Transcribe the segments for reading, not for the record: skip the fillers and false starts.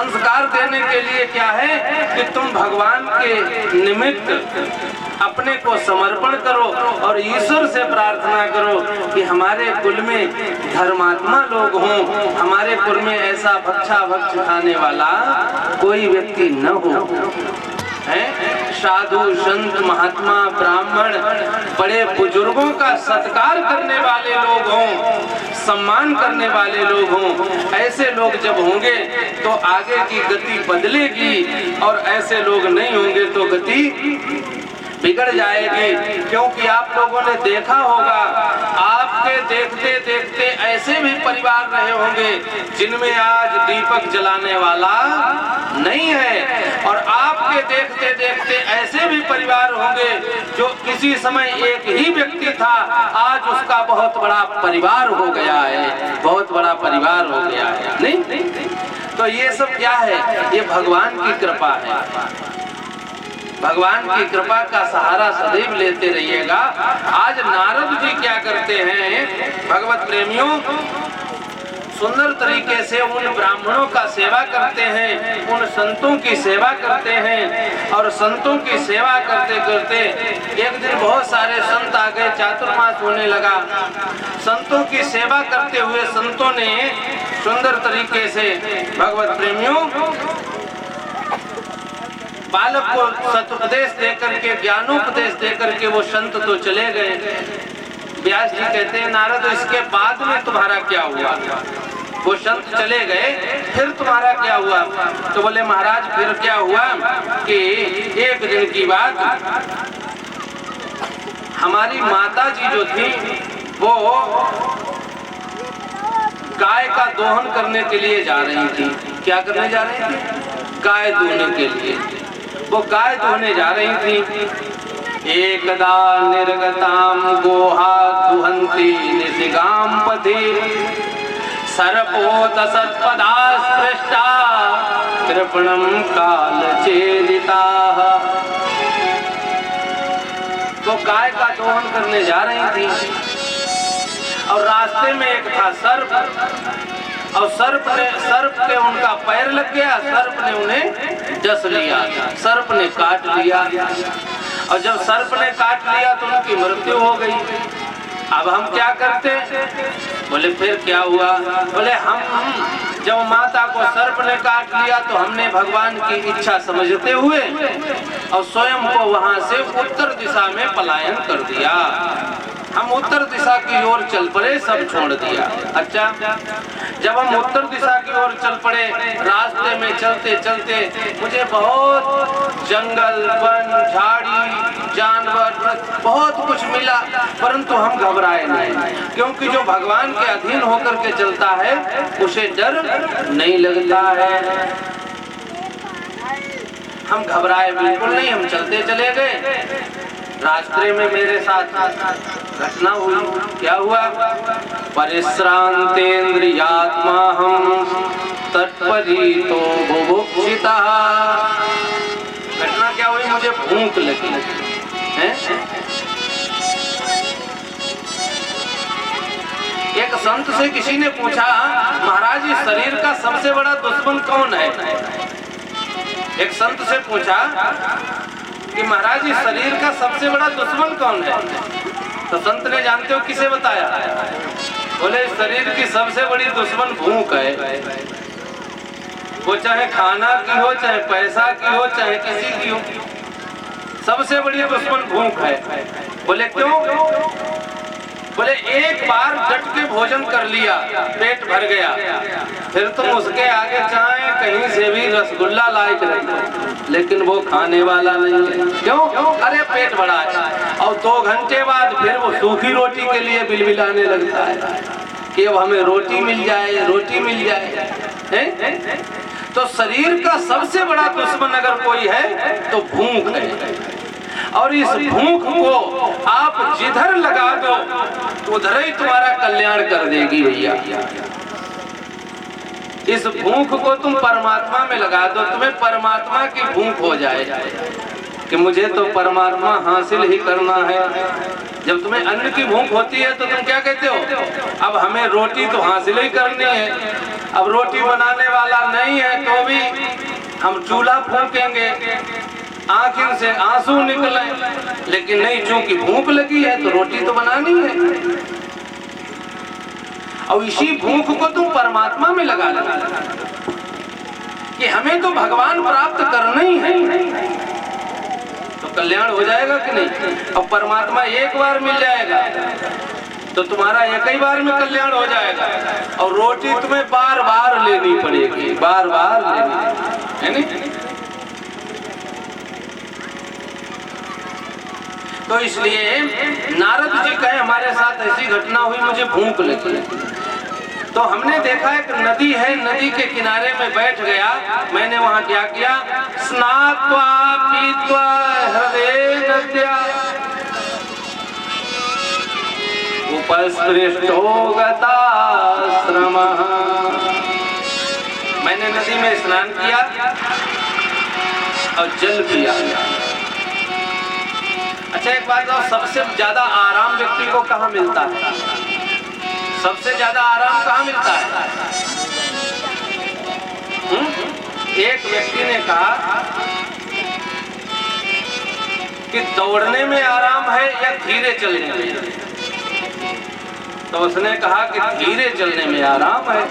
संस्कार देने के लिए क्या है कि तुम भगवान के निमित्त अपने को समर्पण करो और ईश्वर से प्रार्थना करो कि हमारे कुल में धर्मात्मा लोग हों, हमारे कुल में ऐसा भक्षा भक्ष खाने वाला कोई व्यक्ति न हो। साधु संत महात्मा ब्राह्मण बड़े बुजुर्गों का सत्कार करने वाले लोग हों, सम्मान करने वाले लोग हों। ऐसे लोग जब होंगे तो आगे की गति बदलेगी और ऐसे लोग नहीं होंगे तो गति बिगड़ जाएगी। क्योंकि आप लोगों ने देखा होगा, आपके देखते देखते ऐसे भी परिवार रहे होंगे जिनमें आज दीपक जलाने वाला नहीं है, और आपके देखते देखते ऐसे भी परिवार होंगे जो किसी समय एक ही व्यक्ति था, आज उसका बहुत बड़ा परिवार हो गया है, बहुत बड़ा परिवार हो गया है। नहीं, तो ये सब क्या है? ये भगवान की कृपा है। भगवान की कृपा का सहारा सदैव लेते रहिएगा। आज नारद जी क्या करते हैं, भगवत प्रेमियों, सुंदर तरीके से उन ब्राह्मणों का सेवा करते हैं, उन संतों की सेवा करते हैं, और संतों की सेवा करते करते एक दिन बहुत सारे संत आ गए, चातुर्मास होने लगा। संतों की सेवा करते हुए संतों ने सुंदर तरीके से, भगवत प्रेमियों, बालक को सतुपदेश देकर के, ज्ञानोपदेश देकर के वो संत तो चले गए। व्यास जी कहते हैं, नारद इसके बाद में तुम्हारा क्या हुआ? वो संत चले गए, फिर तुम्हारा क्या हुआ? तो बोले महाराज फिर क्या हुआ कि एक दिन की बात, हमारी माता जी जो थी वो गाय का दोहन करने के लिए जा रही थी। क्या करने जा रही थी? गाय दूहने के लिए। वो गाय धोने जा रही थी। एकदा निर्गताम गोहा दुहंती निशिगाम पथे सर्पोत सत्पदास्पृष्टा कृपणम काल चेदिता। तो गाय का दोहन करने जा रही थी और रास्ते में एक था सर्प, और सर्प के उनका पैर लग गया, सर्प ने उन्हें डस लिया, सर्प ने काट लिया, और जब सर्प ने काट लिया तो उनकी मृत्यु हो गई। अब हम क्या करते? बोले फिर क्या हुआ? बोले हम जब माता को सर्प ने काट लिया तो हमने भगवान की इच्छा समझते हुए और स्वयं को वहां से उत्तर दिशा में पलायन कर दिया। हम उत्तर दिशा की ओर चल पड़े, सब छोड़ दिया। अच्छा, जब हम उत्तर दिशा की ओर चल पड़े, रास्ते में चलते चलते मुझे बहुत जंगल, वन, झाड़ी, जानवर बहुत कुछ मिला, परंतु हम घबराए नहीं, क्योंकि जो भगवान के अधीन होकर के चलता है उसे डर नहीं लगता है। हम घबराए बिल्कुल नहीं, हम चलते चले गए। रास्ते में मेरे साथ घटना हुई। क्या हुआ? परिश्रांतेन्द्रियात्मा हम तत्परीतो बुभुक्षिता। घटना क्या हुई? मुझे भूख लगी है। एक संत से किसी ने पूछा, महाराज इस शरीर का सबसे बड़ा दुश्मन कौन है? एक संत से पूछा कि महाराज इस शरीर का सबसे बड़ा दुश्मन कौन है? तो संत ने जानते हो किसे बताया? बोले शरीर की सबसे बड़ी दुश्मन भूख है। वो चाहे खाना की हो, चाहे पैसा की हो, चाहे किसी की हो, सबसे बड़ी दुश्मन भूख है। बोले क्यों? बोले एक बार डट के भोजन कर लिया, पेट भर गया, फिर तुम उसके आगे चाहे कहीं से भी रसगुल्ला लायक रखो, लेकिन वो खाने वाला नहीं है। क्यों? अरे पेट भरा है। और 2 घंटे बाद फिर वो सूखी रोटी के लिए बिलबिलाने लगता है कि अब हमें रोटी मिल जाए, रोटी मिल जाए। है? तो शरीर का सबसे बड़ा दुश्मन अगर कोई है तो भूख है, और इस भूख को आप जिधर लगा दो उधर ही तुम्हारा कल्याण कर देगी भैया। इस भूख को तुम परमात्मा में लगा दो, तुम्हें परमात्मा की भूख हो जाए कि मुझे तो परमात्मा हासिल ही करना है। जब तुम्हें अन्न की भूख होती है तो तुम क्या कहते हो, अब हमें रोटी तो हासिल ही करनी है, अब रोटी बनाने वाला नहीं है तो भी हम चूल्हा फूकेंगे, आंखों से आंसू निकले, लेकिन नहीं, चूंकि भूख लगी है तो रोटी तो बनानी है। और इसी भूख को तुम परमात्मा में लगा लेना कि हमें तो भगवान प्राप्त करना ही है, तो कल्याण हो जाएगा कि नहीं। अब परमात्मा एक बार मिल जाएगा तो तुम्हारा एक ही बार में कल्याण हो जाएगा, और रोटी तुम्हें बार बार लेनी पड़ेगी, बार बार लेनी है नहीं। तो इसलिए नारद जी कहे हमारे साथ ऐसी घटना हुई, मुझे भूख लगी, तो हमने देखा एक नदी है, नदी के किनारे में बैठ गया, मैंने वहां क्या किया, स्नात्वा पीत्वा हृदय नद्या उपस्पृष्टो गताश्रमः। मैंने नदी में स्नान किया और जल पिया। अच्छा एक बात बताओ, सबसे ज्यादा आराम व्यक्ति को कहाँ मिलता है, सबसे ज्यादा आराम कहाँ मिलता है? एक व्यक्ति ने कहा कि दौड़ने में आराम है या धीरे चलने में, तो उसने कहा कि धीरे चलने में आराम है।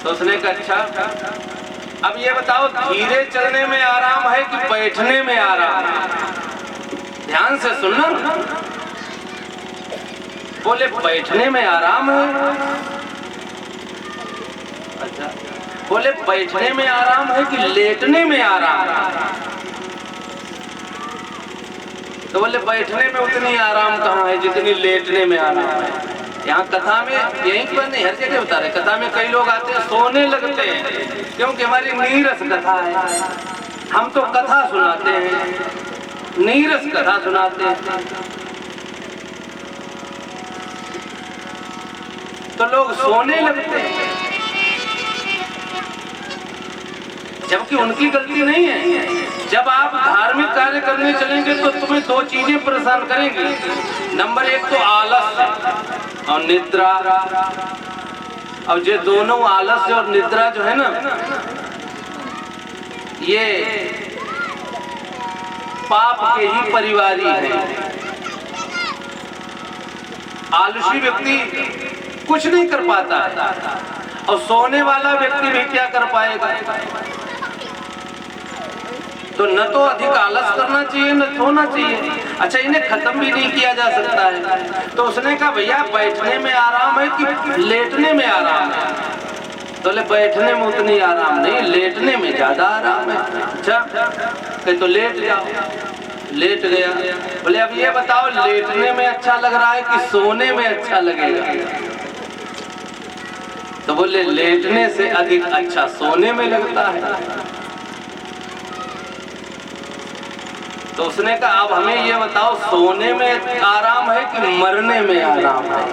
तो उसने कहा अच्छा, अब ये बताओ धीरे चलने में आराम है कि बैठने में आराम है? ध्यान से सुनना। बोले बैठने में आराम है। अच्छा, बोले बैठने में आराम है कि लेटने में आराम है? तो बोले बैठने में उतनी आराम कहाँ है जितनी लेटने में आराम है। यहाँ कथा में, यहीं पर नहीं हर जगह बता रहे, कथा में कई लोग आते हैं सोने लगते हैं, क्योंकि हमारी नीरस कथा है, हम तो कथा सुनाते हैं, नीरस कथा सुनाते हैं, तो लोग सोने लगते हैं, जबकि उनकी गलती नहीं है। जब आप धार्मिक कार्य करने चलेंगे तो तुम्हें दो चीजें परेशान करेंगी, नंबर एक तो आलस और निद्रा। अब ये दोनों आलस्य और निद्रा जो है ना, ये पाप के ही परिवारी है। आलसी व्यक्ति कुछ नहीं कर पाता है, और सोने वाला व्यक्ति भी क्या कर पाएगा। तो न तो अधिक आलस करना चाहिए न सोना चाहिए। अच्छा, इन्हें खत्म भी नहीं किया जा सकता है। तो उसने कहा भैया बैठने में आराम है कि लेटने में आराम है? तो ले बैठने में उतनी आराम नहीं, लेटने में ज्यादा आराम है। अच्छा कहीं तो लेट जाओ, लेट गया। बोले अब ये बताओ लेटने में अच्छा लग रहा है कि सोने में अच्छा लगेगा? तो बोले लेटने से अधिक अच्छा सोने में लगता है। तो उसने कहा अब हमें ये बताओ सोने में आराम है कि मरने में आराम है?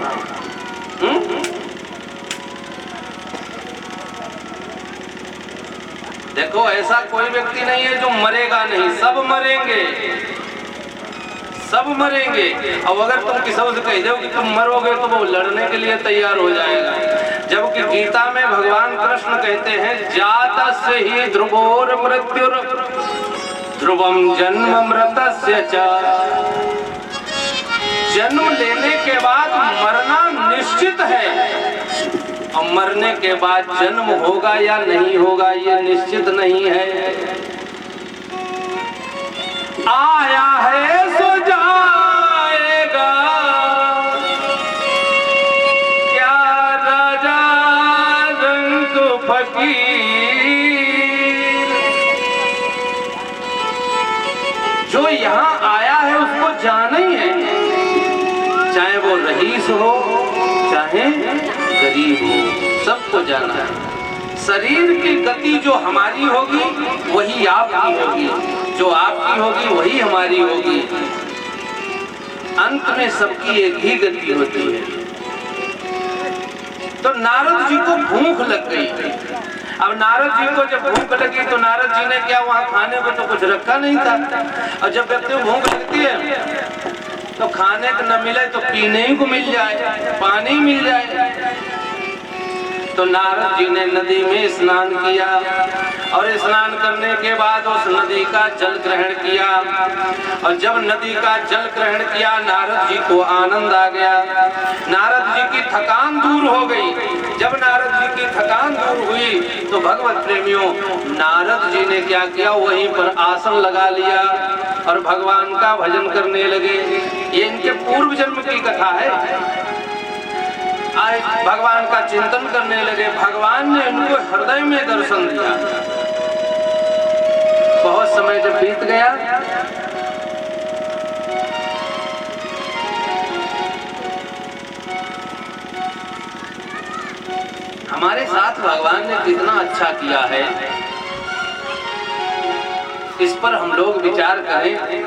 देखो ऐसा कोई व्यक्ति नहीं है जो मरेगा नहीं, सब मरेंगे, सब मरेंगे। अब अगर तुम किसी से कह दो कि तुम मरोगे तो वो लड़ने के लिए तैयार हो जाएगा। जबकि गीता में भगवान कृष्ण कहते हैं जातस्य ही ध्रुवोर मृत्युर ध्रुवम जन्म मृतस्य च। जन्म लेने के बाद मरना निश्चित है, और मरने के बाद जन्म होगा या नहीं होगा ये निश्चित नहीं है। आया है सो जाएगा, क्या राजा रंग फकीर। जो यहाँ आया है उसको जाना ही है, चाहे वो रईस हो चाहे गरीब हो, सबको जाना है। शरीर की गति जो हमारी होगी वही आपकी होगी, जो आपकी होगी वही हमारी होगी। अंत में सबकी एक ही गति होती है। तो नारद जी को भूख लग गई। अब नारद जी को जब भूख लगी तो नारद जी ने क्या, वहां खाने को तो कुछ रखा नहीं था। और जब व्यक्ति को भूख लगती है तो खाने को न मिले तो पीने को मिल जाए, पानी मिल जाए। तो नारद जी ने नदी में स्नान किया और स्नान करने के बाद उस नदी का जल ग्रहण किया। और जब नदी का जल ग्रहण किया नारद जी को आनंद आ गया, नारद जी की थकान दूर हो गई। जब नारद जी की थकान दूर हुई तो भगवत प्रेमियों नारद जी ने क्या किया, वहीं पर आसन लगा लिया और भगवान का भजन करने लगे। ये इनके पूर्व जन्म की कथा है। आज भगवान का चिंतन करने लगे। भगवान ने उनको हृदय में दर्शन दिया। बहुत समय जब बीत गया हमारे साथ भगवान ने कितना अच्छा किया है, इस पर हम लोग विचार करें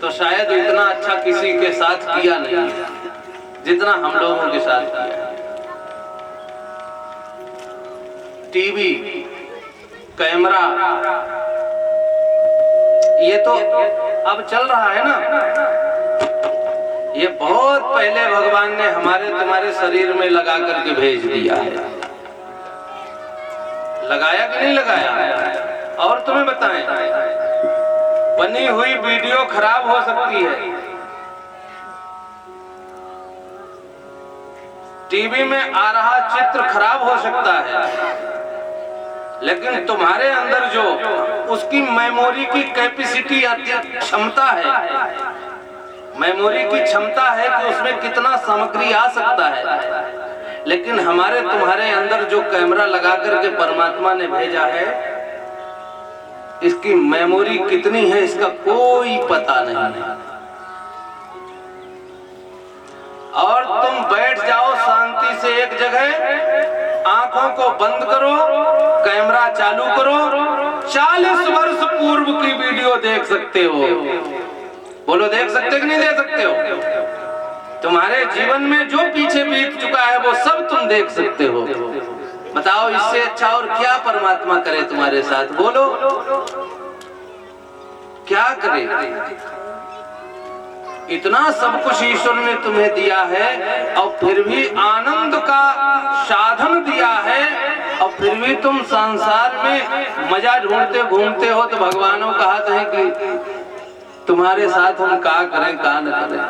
तो शायद इतना अच्छा किसी के साथ किया नहीं जितना हम लोगों के साथ किया। टीवी, कैमरा, ये तो अब चल रहा है ना। ये बहुत पहले भगवान ने हमारे तुम्हारे शरीर में लगा करके भेज दिया है। लगाया कि नहीं लगाया? और तुम्हें बताएं, बनी हुई वीडियो खराब हो सकती है, टीवी में आ रहा चित्र खराब हो सकता है, लेकिन तुम्हारे अंदर जो उसकी मेमोरी की कैपेसिटी क्षमता है, मेमोरी की क्षमता है कि उसमें कितना सामग्री आ सकता है। लेकिन हमारे तुम्हारे अंदर जो कैमरा लगा करके परमात्मा ने भेजा है, इसकी मेमोरी कितनी है इसका कोई पता नहीं। और तुम बैठ जाओ शांति से एक जगह, आंखों को बंद करो, कैमरा चालू करो, 40 वर्ष पूर्व की वीडियो देख सकते हो। बोलो देख सकते कि नहीं देख सकते हो? तुम्हारे जीवन में जो पीछे बीत चुका है वो सब तुम देख सकते हो। बताओ इससे अच्छा और क्या परमात्मा करे तुम्हारे साथ? बोलो क्या करे? इतना सब कुछ ईश्वर ने तुम्हें दिया है और फिर भी आनंद का साधन दिया है, और फिर भी तुम संसार में मजा ढूंढते घूमते हो। तो भगवानों का हाथ है कि तुम्हारे साथ हम क्या करें क्या न करें।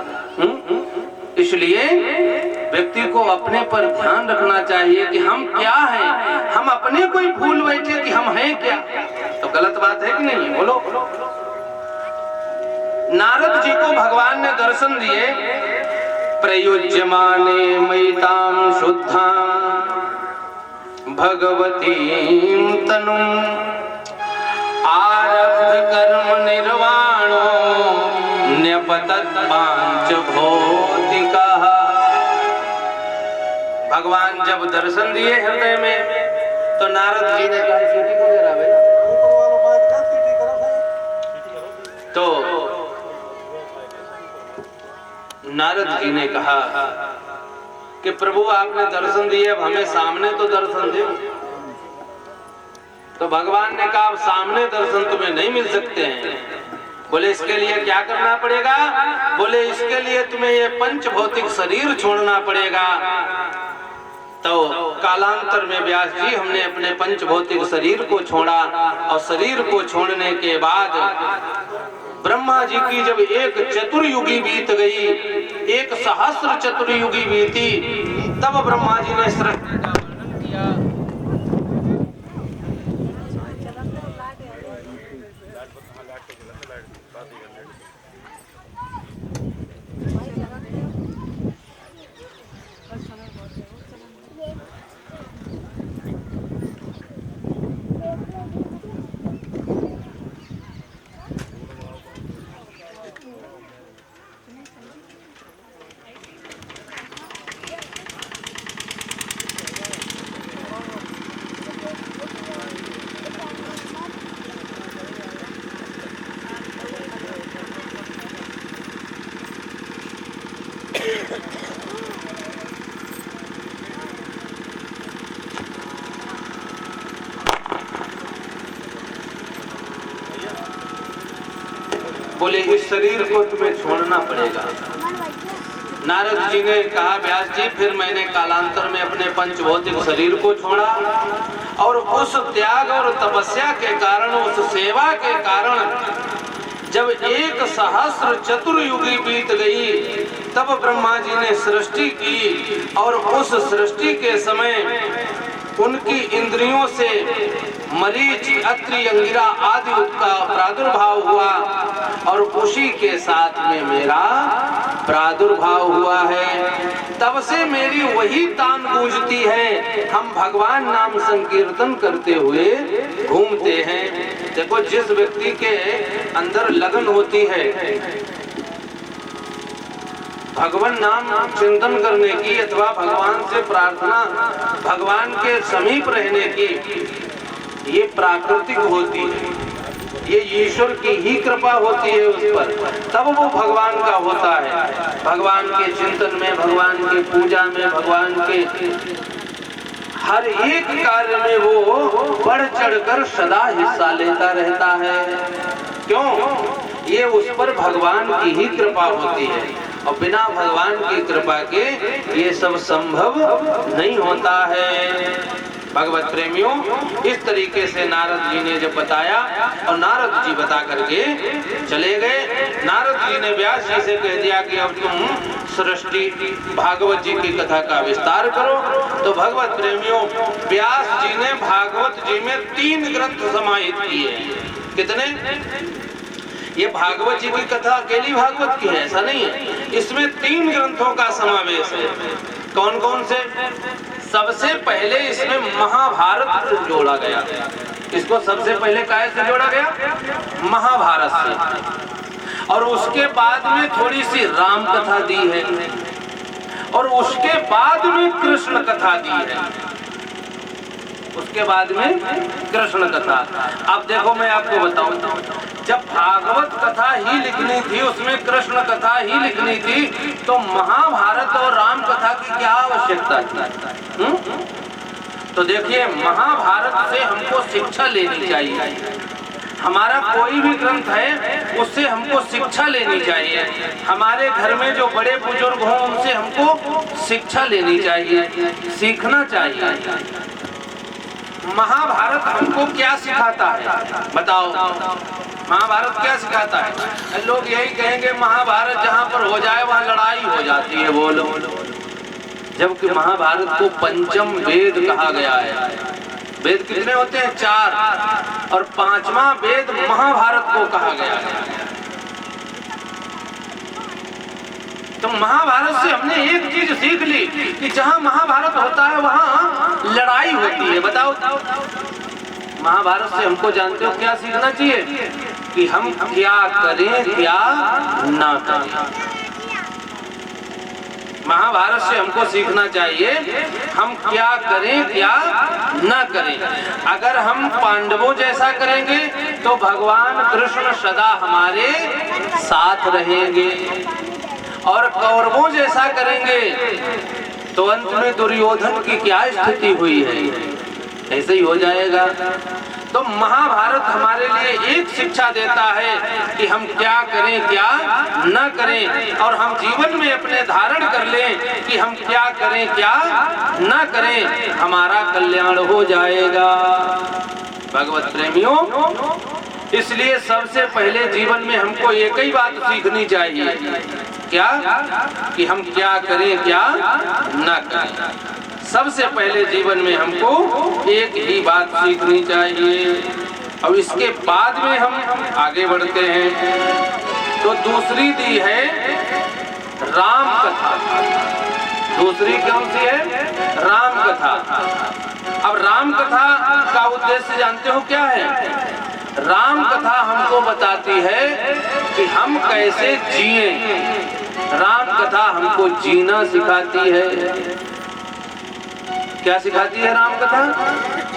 इसलिए व्यक्ति को अपने पर ध्यान रखना चाहिए कि हम क्या हैं। हम अपने को ही भूल बैठे कि हम हैं क्या, तो गलत बात है कि नहीं? बोलो। नारद जी को भगवान ने दर्शन दिए। प्रयुज्यमाने मयितां शुद्धां भगवतीं तनुं आरब्ध कर्म निर्वाणो न्यपतत् पांच भौतिकः। भगवान जब दर्शन दिए हृदय में तो नारद जी ने कहा सीटी को जरा भाई। तो नारद जी ने कहा कि प्रभु आपने दर्शन दिए, अब हमें सामने तो दर्शन दो। तो भगवान ने कहा सामने दर्शन तुम्हें नहीं मिल सकते हैं। बोले इसके लिए क्या करना पड़ेगा? बोले इसके लिए तुम्हें ये पंच भौतिक शरीर छोड़ना पड़ेगा। तो कालांतर में व्यास जी हमने अपने पंच भौतिक शरीर को छोड़ा, और शरीर को छोड़ने के बाद ब्रह्मा जी की जब एक चतुर्युगी बीत गई, एक सहस्र चतुर्युगी बीती, तब ब्रह्मा जी ने सृष्टि का वर्णन किया। बोले इस शरीर को तुम्हें छोड़ना पड़ेगा। नारद जी ने कहा, व्यास जी फिर मैंने कालांतर में अपने पंचभौतिक शरीर को छोड़ा और उस त्याग और तपस्या के कारण, उस सेवा के कारण जब 1 सहस्र चतुर्युगी बीत गई, तब ब्रह्मा जी ने सृष्टि की और उस सृष्टि के समय उनकी इंद्रियों से मरीच, अत्रि, अंगिरा आदि का प्रादुर्भाव हुआ और उसी के साथ में मेरा प्रादुर्भाव हुआ है। तब से मेरी वही तान गूंजती है, हम भगवान नाम संकीर्तन करते हुए घूमते हैं। देखो, जिस व्यक्ति के अंदर लगन होती है भगवान नाम चिंतन करने की अथवा भगवान से प्रार्थना, भगवान के समीप रहने की, ये प्राकृतिक होती है, ये ईश्वर की ही कृपा होती है उस पर, तब वो भगवान का होता है। भगवान के चिंतन में, भगवान की पूजा में, भगवान के हर एक कार्य में वो बढ़ चढ़कर सदा हिस्सा लेता रहता है। क्यों? ये उस पर भगवान की ही कृपा होती है और बिना भगवान की कृपा के ये सब संभव नहीं होता है। भगवत प्रेमियों, इस तरीके से नारद जी ने जब बताया और नारद जी बता करके चले गए। नारद जी ने व्यास जी से कह दिया कि अब तुम सृष्टि भागवत जी की कथा का विस्तार करो। तो भगवत प्रेमियों, व्यास जी ने भागवत जी में 3 ग्रंथ समाहित किए। कितने? ये भागवत जी की कथा अकेली भागवत की है, ऐसा नहीं है, इसमें 3 ग्रंथों का समावेश है। कौन कौन से? सबसे पहले इसमें महाभारत जोड़ा गया। इसको सबसे पहले काहे से जोड़ा गया? महाभारत से। और उसके बाद में थोड़ी सी राम कथा दी है और उसके बाद में कृष्ण कथा दी है। उसके बाद में कृष्ण कथा। अब देखो, मैं आपको बताऊं, जब भागवत कथा ही लिखनी थी, उसमें कृष्ण कथा ही लिखनी थी, तो महाभारत और राम कथा की क्या आवश्यकता थी? तो देखिए, महाभारत से हमको शिक्षा लेनी चाहिए। हमारा कोई भी ग्रंथ है उससे हमको शिक्षा लेनी चाहिए। हमारे घर में जो बड़े बुजुर्ग हों उनसे हमको शिक्षा लेनी चाहिए, सीखना चाहिए। महाभारत हमको क्या सिखाता है? बताओ, महाभारत क्या सिखाता है? लोग यही कहेंगे महाभारत जहाँ पर हो जाए वहाँ लड़ाई हो जाती है, बोलो। जबकि महाभारत को पंचम वेद कहा गया है। वेद कितने होते हैं? 4, और 5वां वेद महाभारत को कहा गया है। तो महाभारत से हमने एक चीज सीख ली कि जहाँ महाभारत होता है वहाँ लड़ाई होती है। बताओ, महाभारत से हमको जानते हो क्या सीखना चाहिए? कि हम क्या करें, क्या ना करें। महाभारत से हमको सीखना चाहिए हम क्या करें, क्या ना करें। अगर हम पांडवों जैसा करेंगे तो भगवान कृष्ण सदा हमारे साथ रहेंगे, और कौरवों जैसा करेंगे तो अंत में दुर्योधन की क्या स्थिति हुई है, ऐसे ही हो जाएगा। तो महाभारत हमारे लिए एक शिक्षा देता है कि हम क्या करें, क्या न करें, और हम जीवन में अपने धारण कर लें कि हम क्या करें, क्या न करें, हमारा कल्याण हो जाएगा। भगवत प्रेमियों, इसलिए सबसे पहले जीवन में हमको एक ही बात सीखनी चाहिए, क्या? कि हम क्या करें, क्या न करें। सबसे पहले जीवन में हमको एक ही बात सीखनी चाहिए। अब इसके बाद में हम आगे बढ़ते हैं। तो दूसरी दी है राम कथा। दूसरी कौन सी है? राम कथा। अब राम कथा का उद्देश्य जानते हो क्या है? राम कथा हमको बताती है कि हम कैसे जिए। राम कथा हमको जीना सिखाती है। क्या सिखाती है राम कथा?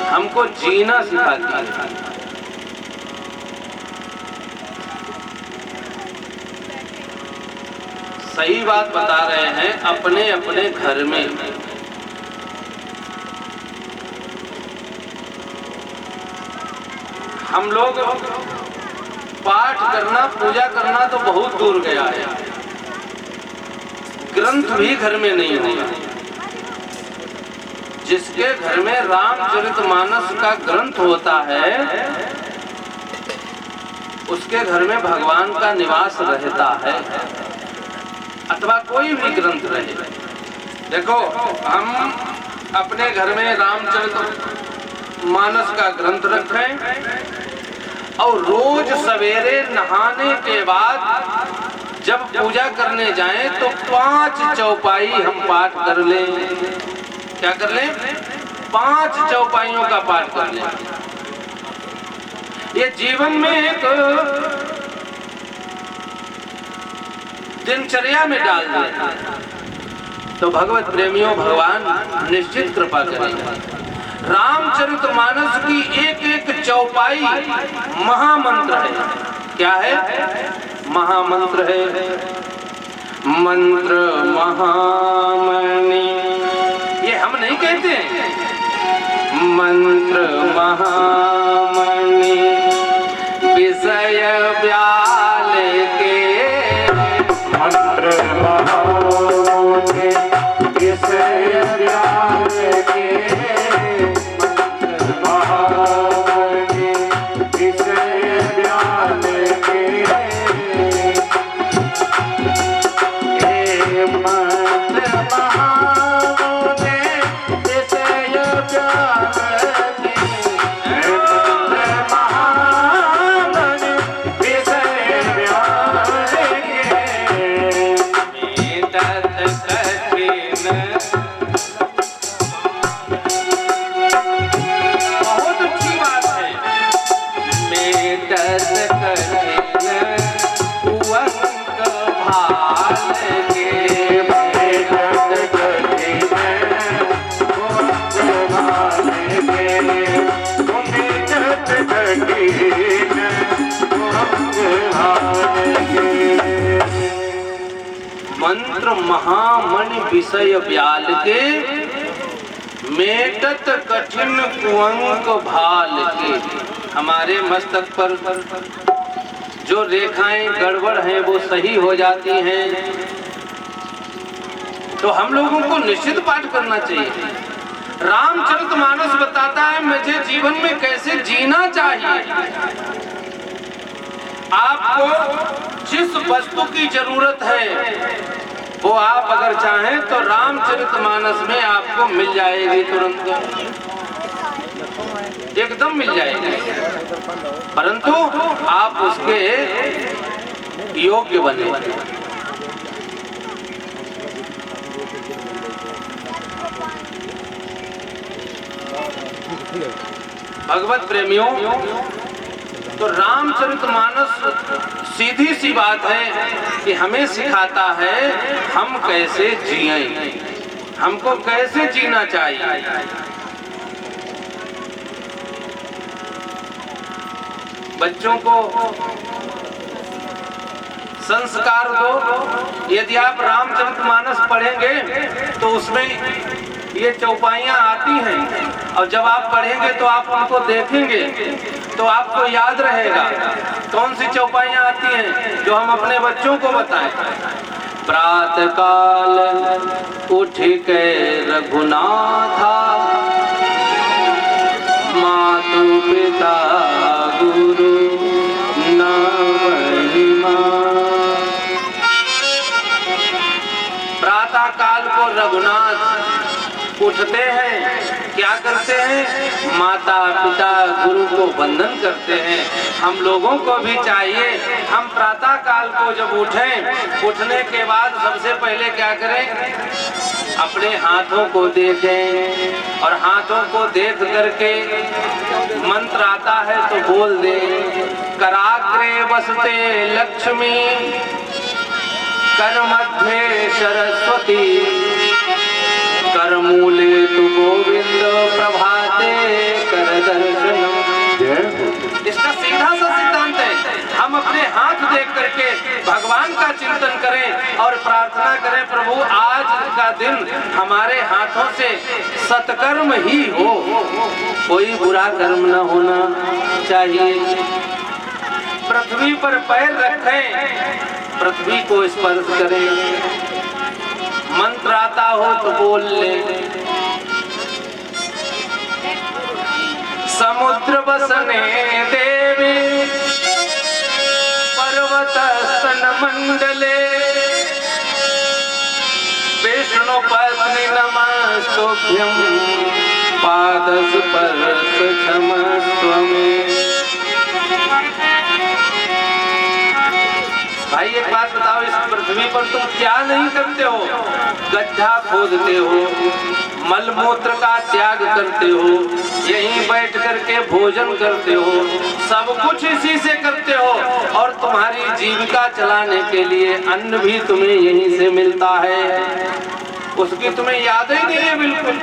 हमको जीना सिखाती है। सही बात बता रहे हैं। अपने अपने घर में हम लोग पाठ करना, पूजा करना तो बहुत दूर गया है। ग्रंथ भी घर में नहीं होगा। जिसके घर में रामचरितमानस का ग्रंथ होता है उसके घर में भगवान का निवास रहता है, अथवा कोई भी ग्रंथ रहे। देखो, हम अपने घर में रामचरितमानस का ग्रंथ रखें और रोज सवेरे नहाने के बाद जब पूजा करने जाएं तो 5 चौपाई हम पाठ कर लें। क्या कर लें? 5 चौपाइयों का पाठ कर लें। ये जीवन में एक दिनचर्या में डाल दें तो भगवत प्रेमियों भगवान निश्चित कृपा करेंगे। रामचरितमानस की एक एक चौपाई महामंत्र है। क्या है? महामंत्र है। मंत्र महामणि, ये हम नहीं कहते हैं। मंत्र महामणि विषय व्याल के, मंत्र महामणि विषय व्याल के, मंत्र महामणि विषय व्याल के, मेटत कठिन कुअंक भाल के। हमारे मस्तक पर जो रेखाएं गड़बड़ हैं वो सही हो जाती हैं, तो हम लोगों को निश्चित पाठ करना चाहिए। रामचरितमानस बताता है मुझे जीवन में कैसे जीना चाहिए। आपको जिस वस्तु की जरूरत है वो आप अगर चाहें तो रामचरितमानस में आपको मिल जाएगी, तुरंत एकदम मिल जाएगी, परंतु आप उसके योग्य बने। भगवत प्रेमियों, तो रामचरितमानस सीधी सी बात है कि हमें सिखाता है हम कैसे जिएं, हमको कैसे जीना चाहिए। बच्चों को संस्कार दो। यदि आप रामचरितमानस पढ़ेंगे तो उसमें ये चौपाइयाँ आती हैं, और जब आप पढ़ेंगे तो आप उनको देखेंगे तो आपको याद रहेगा। कौन सी चौपाइयाँ आती हैं जो हम अपने बच्चों को बताएं? प्रातः काल उठ के रघुनाथा, मातु पिता गुरु न महिमा। प्रातः काल को रघुनाथ उठते हैं, क्या करते हैं? माता पिता गुरु को वंदन करते हैं। हम लोगों को भी चाहिए हम प्रातः काल को जब उठें, उठने के बाद सबसे पहले क्या करें? अपने हाथों को देखें और हाथों को देख करके मंत्र आता है तो बोल दें। कराग्रे वसते लक्ष्मी, कर मध्य सरस्वती, कर मूले तु गोविंद, प्रभाते कर दर्शनम। इसका सीधा सा सिद्धांत है, हम अपने हाथ देख करके भगवान का चिंतन करें और प्रार्थना करें प्रभु आज का दिन हमारे हाथों से सत्कर्म ही हो, कोई बुरा कर्म न होना चाहिए। पृथ्वी पर पैर रखें, पृथ्वी को स्पर्श करें, मंत्र आता हो तो बोल ले। समुद्र बसने देवी पर्वत स्तन मंडले विष्णु पत्नी नमस्तुभ्यं पादस्पर्श क्षमस्व मे। भाई एक बात बताओ, इस पृथ्वी पर तुम क्या नहीं करते हो? गड्ढा खोदते हो, मलमूत्र का त्याग करते हो, यहीं बैठ करके भोजन करते हो, सब कुछ इसी से करते हो, और तुम्हारी जीविका चलाने के लिए अन्न भी तुम्हें यहीं से मिलता है। उसकी तुम्हें याद ही नहीं है बिल्कुल।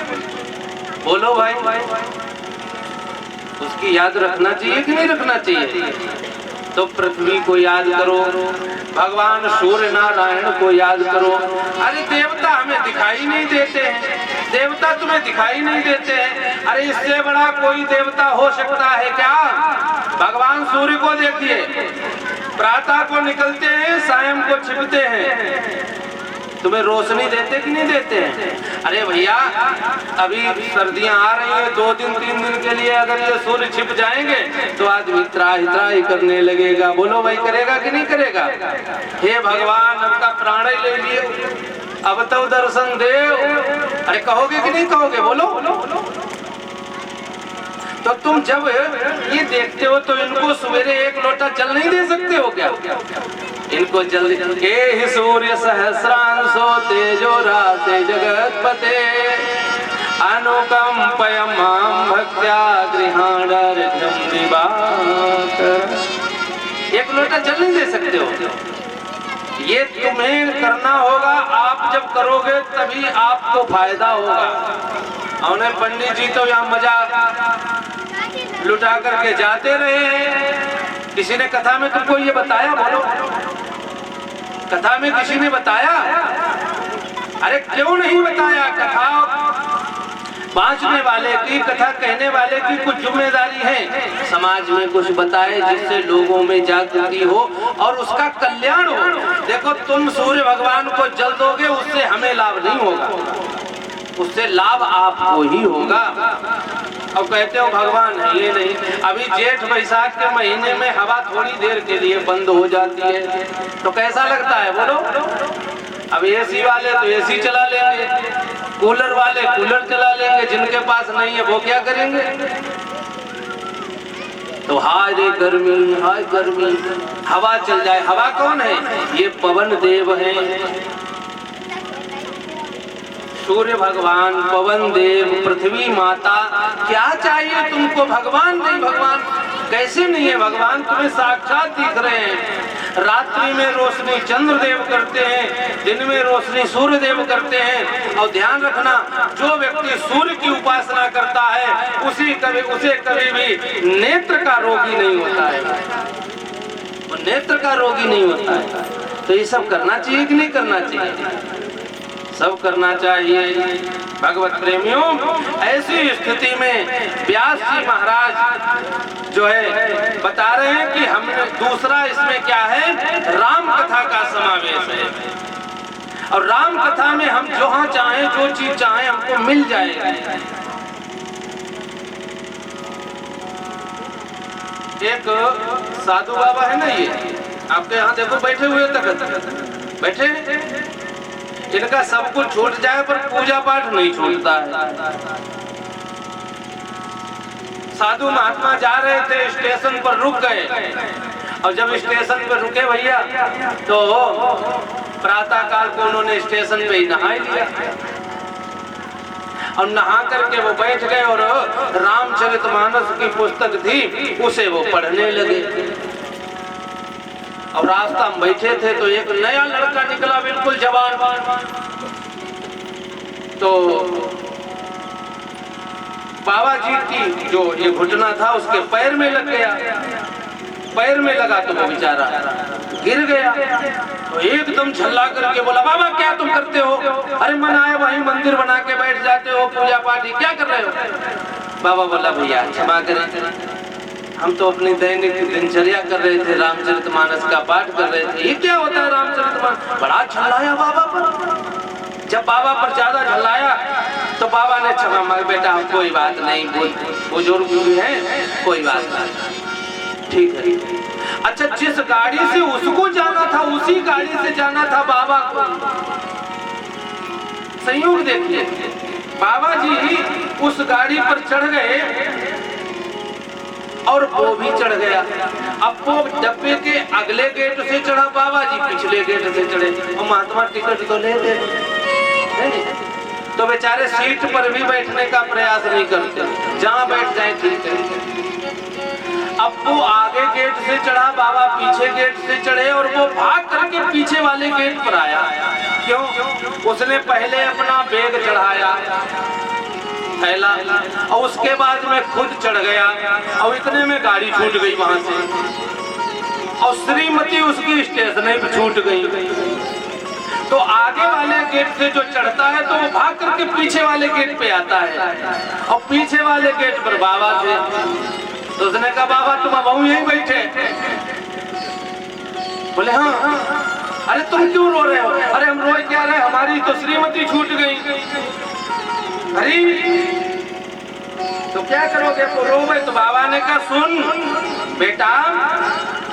बोलो भाई, उसकी याद रखना चाहिए कि नहीं रखना चाहिए? तो पृथ्वी को याद करो, भगवान सूर्य नारायण को याद करो। अरे देवता हमें दिखाई नहीं देते हैं, देवता तुम्हें दिखाई नहीं देते हैं। अरे इससे बड़ा कोई देवता हो सकता है क्या? भगवान सूर्य को देखिए, प्रातः को निकलते हैं, सायं को छिपते हैं, तुम्हें रोशनी देते कि नहीं देते हैं? अरे भैया, अभी सर्दियां आ रही हैं, 2 दिन 3 दिन के लिए अगर ये सूर्य छिप जाएंगे तो आदमी त्राही त्राही करने लगेगा। बोलो भाई, करेगा कि नहीं करेगा? हे भगवान, आपका प्राण ही ले लिए, अब तो दर्शन दे। अरे कहोगे कि नहीं कहोगे? बोलो। तो तुम जब ये देखते हो तो इनको सवेरे 1 लोटा जल नहीं दे सकते हो क्या? इनको जल्दी हे ही सूर्य सहस्रांशो तेजो राते जगतपते अनुकंपय मां भक्त्या गृहाणर्घ्यं दिवाकर। 1 लोटा जल नहीं दे सकते हो। ये तुम्हें करना होगा, आप जब करोगे तभी आपको फायदा होगा। और पंडित जी तो यहाँ मजा लुटा करके जाते रहे। किसी ने कथा में तुमको ये बताया? बोलो, कथा में किसी ने बताया? अरे क्यों नहीं बताया? कथा बांचने वाले की, कथा कहने वाले की कुछ जिम्मेदारी है, समाज में कुछ बताए जिससे लोगों में जागृति हो और उसका कल्याण हो। देखो, तुम सूर्य भगवान को जल दोगे, उससे हमें लाभ नहीं होगा, उससे लाभ आपको ही होगा। अब कहते हो भगवान है, ये नहीं। अभी जेठ बैसाख के महीने में हवा थोड़ी देर के लिए बंद हो जाती है तो कैसा लगता है? बोलो। अब एसी वाले तो एसी चला लेंगे, कूलर वाले कूलर चला लेंगे, जिनके पास नहीं है वो क्या करेंगे? तो हाय रे गर्मी, हाय गर्मी, हवा चल जाए। हवा कौन है? ये पवन देव है, सूर्य भगवान, पवन देव, पृथ्वी माता। क्या चाहिए तुमको? भगवान नहीं? भगवान कैसे नहीं है? भगवान तुम्हें साक्षात दिख रहे हैं। रात्रि में रोशनी चंद्रदेव करते हैं, दिन में रोशनी सूर्य देव करते हैं। और ध्यान रखना, जो व्यक्ति सूर्य की उपासना करता है उसे कभी भी नेत्र का रोगी नहीं होता है, वो नेत्र का रोगी नहीं होता है। तो ये सब करना चाहिए कि नहीं करना चाहिए? सब करना चाहिए। भगवत प्रेमियों, ऐसी स्थिति में व्यास जी महाराज जो है बता रहे हैं कि हमने दूसरा इसमें क्या है, राम कथा का समावेश है। और राम कथा में हम जहाँ चाहें, जो चीज चाहें हमको मिल जाएगी। एक साधु बाबा है ना, ये आपके यहाँ देखो बैठे हुए, तक बैठे, इनका सब कुछ छूट जाए पर पूजा पाठ नहीं छूटता है। साधु महात्मा जा रहे थे, स्टेशन पर रुक गए, और जब स्टेशन पर रुके भैया तो प्रातः काल को उन्होंने स्टेशन पे ही नहा लिया, और नहा करके वो बैठ गए और रामचरितमानस की पुस्तक थी उसे वो पढ़ने लगे। और रास्ता में बैठे थे तो एक नया लड़का निकला, बिल्कुल जवान। तो बाबा जी की जो ये घुटना था उसके पैर में लग गया, पैर में लगा तो वो बेचारा गिर गया। तो एकदम झल्ला करके बोला, बाबा क्या तुम करते हो? अरे मन आए वहीं मंदिर बना के बैठ जाते हो, पूजा पाठ क्या कर रहे हो? बाबा बोला, भैया क्षमा करें, हम तो अपनी दैनिक दिनचर्या कर रहे थे, रामचरितमानस का पाठ कर रहे थे। ये क्या होता है रामचरितमानस? बड़ा झल्लाया बाबा पर, जब बाबा पर ज्यादा झल्लाया तो बाबा ने क्षमा मांगी, बेटा कोई बात नहीं, बुजुर्ग भी है, कोई बात नहीं, ठीक है। अच्छा, जिस गाड़ी से उसको जाना था उसी गाड़ी से जाना था बाबा को। संयोग देखिए, बाबा जी उस गाड़ी पर चढ़ गए और वो भी चढ़ गया। अब वो डब्बे के अगले गेट से चढ़ा, बाबा जी पिछले गेट से चढ़े, और महात्मा टिकट तो ले दे, तो बेचारे सीट पर भी बैठने का प्रयास नहीं करते, जहां बैठ जाए ठीक है। अब वो आगे गेट से चढ़ा, बाबा पीछे गेट से चढ़े, और वो भाग करके पीछे वाले गेट पर आया। क्यों? उसने पहले अपना बैग चढ़ाया थैला, और उसके बाद में खुद चढ़ गया, और इतने में गाड़ी छूट गई वहां से, और श्रीमती उसकी स्टेशन पे छूट गई। तो आगे वाले गेट से जो चढ़ता है तो वो भाग करके पीछे वाले गेट पे आता है, और पीछे वाले गेट पर बाबा थे। तो उसने कहा, बाबा तुम अब यहीं बैठे? बोले हाँ। अरे तुम क्यों रो रहे हो? अरे हम रो क्या रहे, हमारी तो श्रीमती छूट गई। अरे तो क्या करोगे, तो रो गए। तो बाबा ने कहा, सुन बेटा,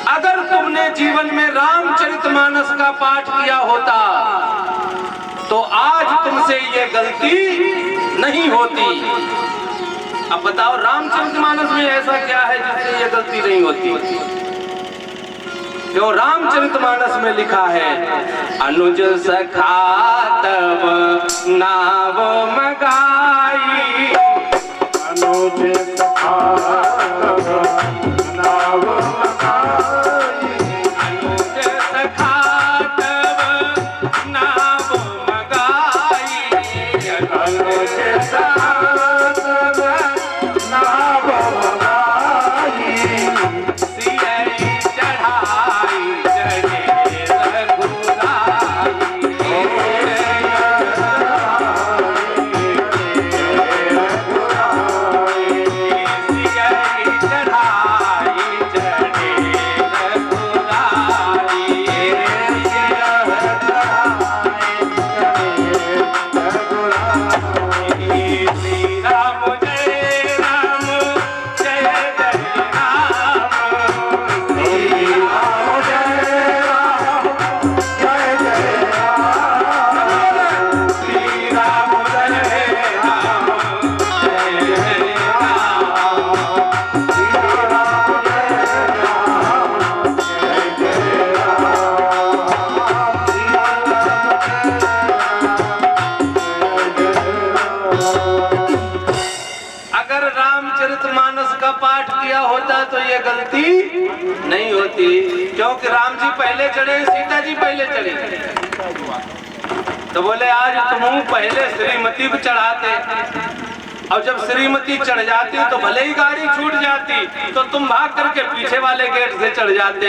अगर तुमने जीवन में रामचरितमानस का पाठ किया होता तो आज तुमसे ये गलती नहीं होती। अब बताओ, रामचरितमानस में ऐसा क्या है जिससे ये गलती नहीं होती? क्यों? रामचरितमानस में लिखा है, अनुज सखा तब नाव मगाई, अनुज सखा तब नाव मगाई, अनुज सखा तब नाव मगाई, अनुज सखा तब नाव मगाई, सियई चढ़ाई चढ़े रघुराई, रामचरितमानस का पाठ किया होता तो ये गलती नहीं होती, क्योंकि राम जी पहले चढ़े, सीता जी पहले चढ़े। तो बोले आज तुम पहले श्रीमती को चढ़ाते, और जब श्रीमती चढ़ जाती तो भले ही गाड़ी छूट जाती, तो तुम भाग करके पीछे वाले गेट से चढ़ जाते।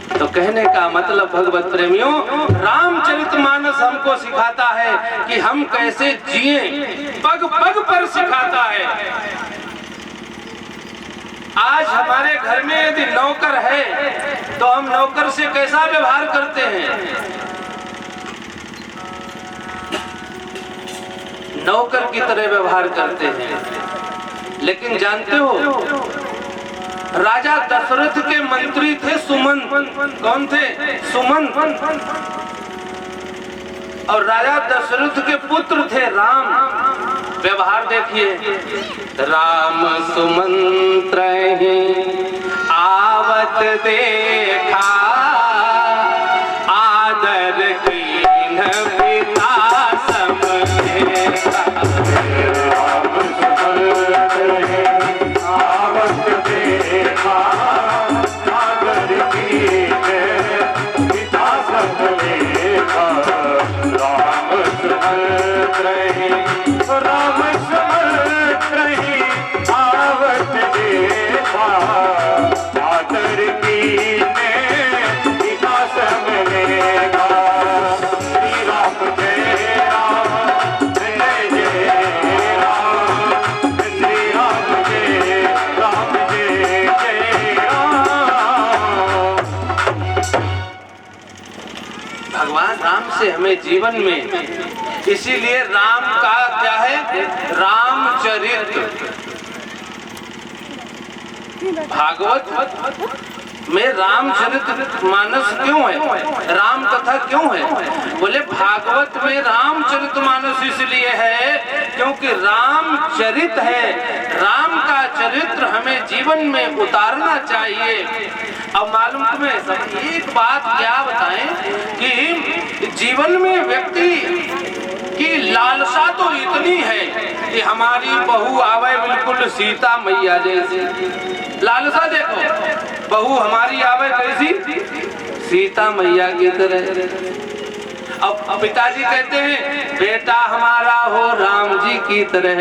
तो कहने का मतलब भगवत प्रेमियों, रामचरितमानस हमको सिखाता है कि हम कैसे जिए, पग पग पर सिखाता है। आज हमारे घर में यदि नौकर है तो हम नौकर से कैसा व्यवहार करते हैं? नौकर की तरह व्यवहार करते हैं। लेकिन जानते हो, राजा दशरथ के मंत्री थे सुमंत। कौन थे? सुमंत। और राजा दशरथ के पुत्र थे राम। व्यवहार देखिए, राम सुमंत्र आवत देखा, आदर कीन पिता समझेगा। राम सुमंत्र आवत देखा, आदर कीन पिता समझेगा। राम सुमंत्र आवत देखा, आदर की से हमें जीवन में, इसीलिए राम का क्या है, रामचरित्र। भागवत में रामचरित मानस क्यों है, राम कथा क्यों है? बोले भागवत में रामचरित मानस इसलिए है क्योंकि रामचरित है, राम का चरित्र हमें जीवन में उतारना चाहिए। अब मालूम तुम्हें सब एक बात क्या बताएं कि जीवन में व्यक्ति की लालसा तो इतनी है कि हमारी बहू आवे बिल्कुल सीता मैया जैसी। लालसा देखो, बहू हमारी आवे कैसी, सीता मैया की तरह। अब पिताजी कहते हैं बेटा हमारा हो राम जी की तरह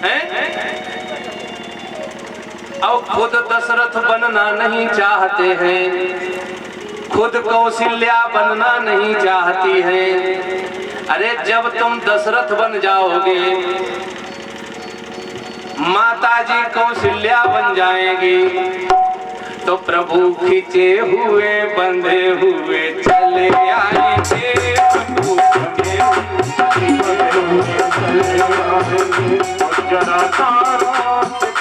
है। अब खुद दशरथ बनना नहीं चाहते हैं, खुद कौशल्या बनना नहीं चाहती है। अरे जब तुम दशरथ बन जाओगे, माताजी कौशल्या बन जाएंगी, तो प्रभु खींचे हुए बंधे हुए चले आएंगे, प्रभु खींचे हुए बंधे हुए चले आएंगे।